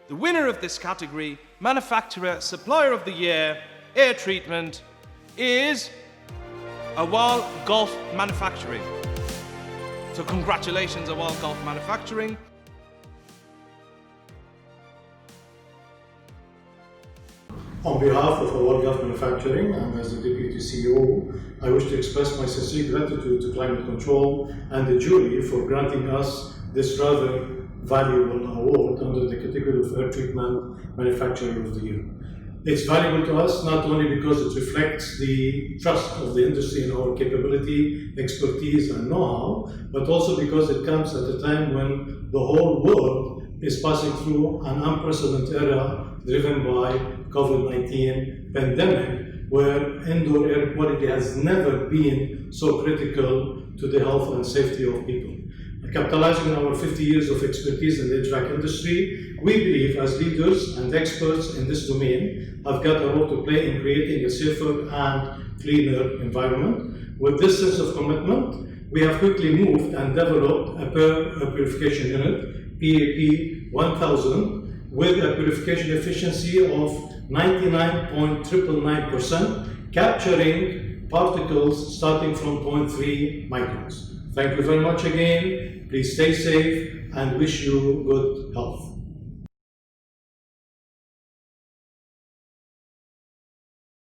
The winner of this category, Manufacturer Supplier of the Year, Air Treatment, is Awal Gulf Manufacturing. So congratulations, Awal Gulf Manufacturing. On behalf of Awal Gulf Manufacturing and as the Deputy CEO, I wish to express my sincere gratitude to Climate Control and the jury for granting us this rather valuable award under the category of Air Treatment Manufacturer of the Year. It's valuable to us not only because it reflects the trust of the industry in our capability, expertise and know-how, but also because it comes at a time when the whole world is passing through an unprecedented era driven by COVID-19 pandemic, where indoor air quality has never been so critical to the health and safety of people. Capitalizing on our 50 years of expertise in the HVAC industry, we believe as leaders and experts in this domain have got a role to play in creating a safer and cleaner environment. With this sense of commitment, we have quickly moved and developed a purification unit, PAP 1000, with a purification efficiency of 99.999%, capturing particles starting from 0.3 microns. Thank you very much again. Please stay safe and wish you good health.